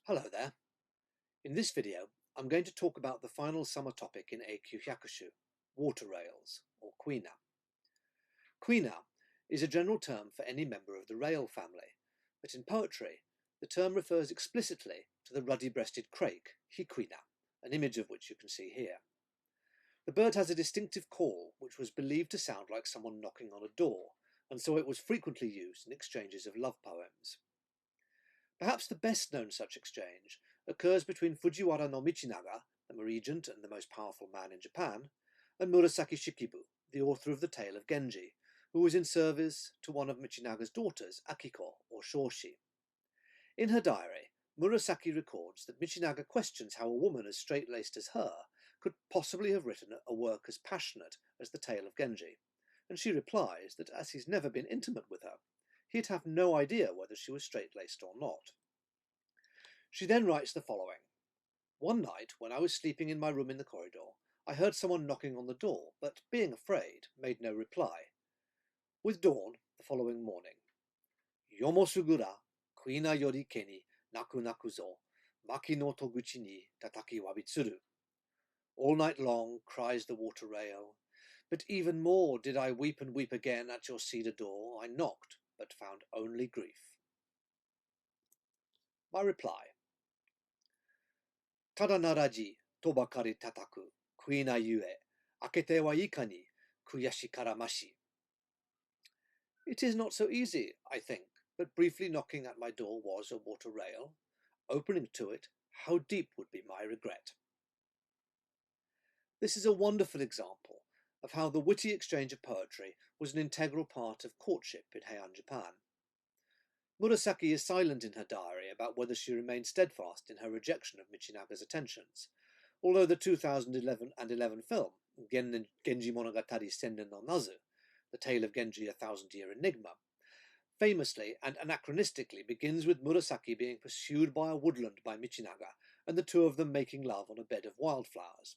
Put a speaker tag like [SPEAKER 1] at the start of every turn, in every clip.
[SPEAKER 1] Hello there. In this video, I'm going to talk about the final summer topic in Eikyū hyakushu, water rails, or kuina. Kuina is a general term for any member of the rail family, but in poetry, the term refers explicitly to the ruddy-breasted crake, hikuina, an image of which you can see here. The bird has a distinctive call, which was believed to sound like someone knocking on a door, and so it was frequently used in exchanges of love poems. Perhaps the best-known such exchange occurs between Fujiwara no Michinaga, the regent and the most powerful man in Japan, and Murasaki Shikibu, the author of the tale of Genji, who was in service to one of Michinaga's daughters, Akiko, or Shoshi. In her diary, Murasaki records that Michinaga questions how a woman as straight-laced as her could possibly have written a work as passionate as the tale of Genji, and she replies that as he's never been intimate with her, he'd have no idea whether she was straight-laced or not. She then writes the following. One night, when I was sleeping in my room in the corridor, I heard someone knocking on the door, but, being afraid, made no reply. With dawn, the following morning, Yomosugura, kuina yori ke ni naku naku zo, maki no toguchi ni tataki wabitsuru. All night long cries the water rail, but even more did I weep and weep again at your cedar door. I knocked, but found only grief. My reply. Tada naraji to bakari tataku, kuina yue, akete wa ika ni kuyashi karamashi. It is not so easy, I think, but briefly knocking at my door was a water rail. Opening to it, how deep would be my regret. This is a wonderful example of how the witty exchange of poetry was an integral part of courtship in Heian Japan. Murasaki is silent in her diary about whether she remained steadfast in her rejection of Michinaga's attentions, although the 2011 film, Genji Monogatari Sennen no Nazu, the tale of Genji, a thousand-year enigma, famously and anachronistically begins with Murasaki being pursued by a woodland by Michinaga and the two of them making love on a bed of wildflowers,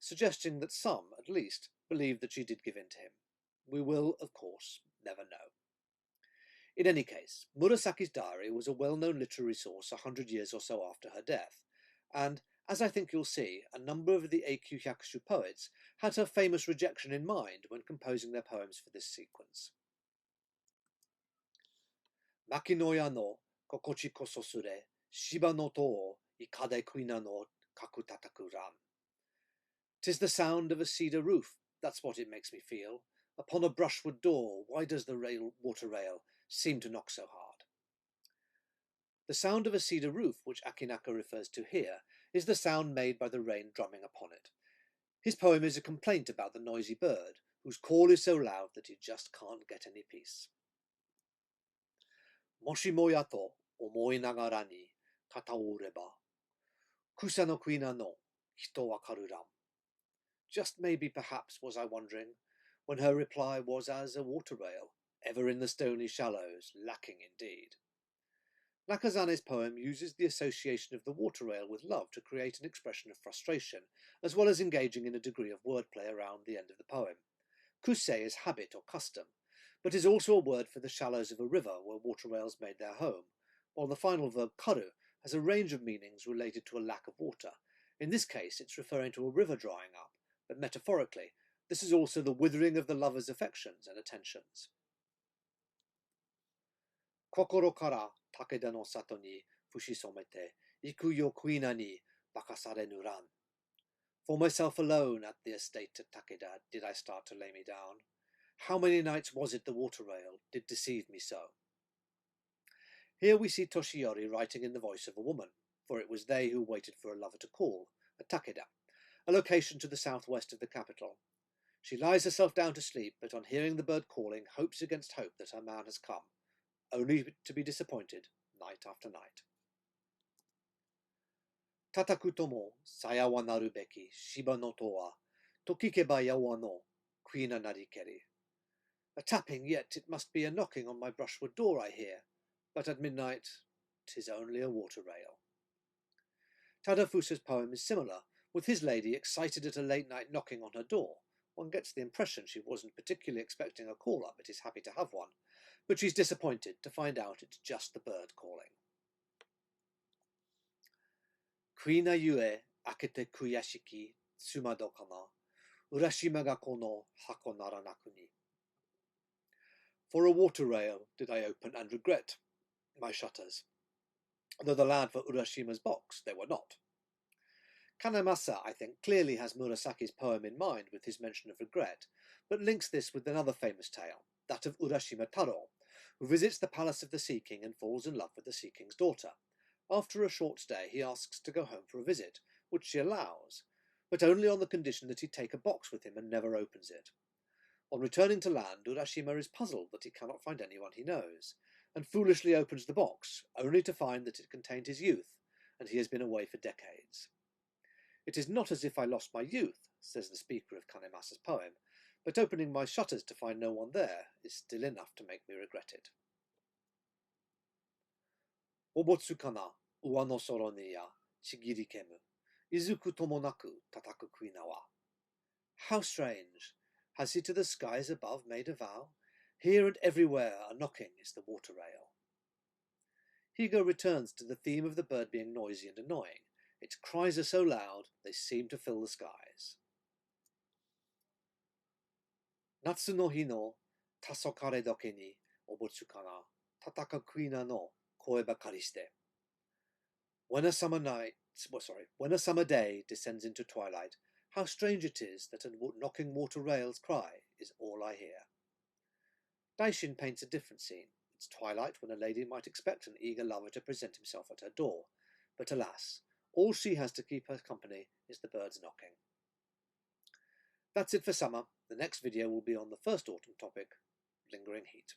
[SPEAKER 1] suggesting that some, at least, believed that she did give in to him. We will, of course, never know. In any case, Murasaki's diary was a well-known literary source 100 years or so after her death, and, as I think you'll see, a number of the Eikyū hyakushu poets had her famous rejection in mind when composing their poems for this sequence. Makinoya no kokochi koso sure, shiba no to o ikade kuina no kaku tataku ran. 'Tis the sound of a cedar roof, that's what it makes me feel. Upon a brushwood door, why does the water rail seem to knock so hard? The sound of a cedar roof, which Akinaka refers to here, is the sound made by the rain drumming upon it. His poem is a complaint about the noisy bird, whose call is so loud that he just can't get any peace. Moshi moya to omoi nagara ni kata o ureba, kusa no kuina no hito wakaru ran. Just maybe, perhaps, was I wondering, when her reply was as a water rail, ever in the stony shallows, lacking indeed. Nakazane's poem uses the association of the water rail with love to create an expression of frustration, as well as engaging in a degree of wordplay around the end of the poem. Kusei is habit or custom, but is also a word for the shallows of a river where water rails made their home, while the final verb karu has a range of meanings related to a lack of water. In this case, it's referring to a river drying up, but metaphorically, this is also the withering of the lover's affections and attentions. Kokoro kara Takeda no sato ni fushisomete, iku yo kuina ni bakasarenu ran. For myself alone at the estate at Takeda did I start to lay me down. How many nights was it the water rail did deceive me so? Here we see Toshiyori writing in the voice of a woman, for it was they who waited for a lover to call, at Takeda, a location to the southwest of the capital. She lies herself down to sleep, but on hearing the bird calling, hopes against hope that her man has come, only to be disappointed night after night. Tataku tomo saya wa naru beki shiba no to wa tokikeba yawa no kuina narikeri. A tapping, yet it must be a knocking on my brushwood door I hear, but at midnight 'tis only a water rail. Tadafusa's poem is similar, with his lady excited at a late night knocking on her door. One gets the impression she wasn't particularly expecting a caller, but is happy to have one, but she's disappointed to find out it's just the bird calling. kuina yue akete kuyashiki tsumado kana, Urashima ga kono hako naranaku ni. For a water rail did I open and regret my shutters, though the lad for Urashima's box they were not. Kanemasa, I think, clearly has Murasaki's poem in mind with his mention of regret, but links this with another famous tale, that of Urashima Taro, who visits the palace of the Sea King and falls in love with the Sea King's daughter. After a short stay, he asks to go home for a visit, which she allows, but only on the condition that he take a box with him and never opens it. On returning to land, Urashima is puzzled that he cannot find anyone he knows, and foolishly opens the box, only to find that it contained his youth, and he has been away for decades. It is not as if I lost my youth, says the speaker of Kanemasa's poem, but opening my shutters to find no one there is still enough to make me regret it. Obotsu kana, uwa no soro ni ya, shigiri kemu, izuku tomonaku tataku kuina wa. How strange! Has he to the skies above made a vow? Here and everywhere a knocking is the water rail. Higo returns to the theme of the bird being noisy and annoying. Its cries are so loud, they seem to fill the skies. Natsu no hi no tasokare doke ni obotsu kana tataka kuina no koe bakari shite. When a summer day descends into twilight, how strange it is that a knocking water rail's cry is all I hear. Daishin paints a different scene. It's twilight when a lady might expect an eager lover to present himself at her door, but alas, all she has to keep her company is the birds knocking. That's it for summer. The next video will be on the first autumn topic, lingering heat.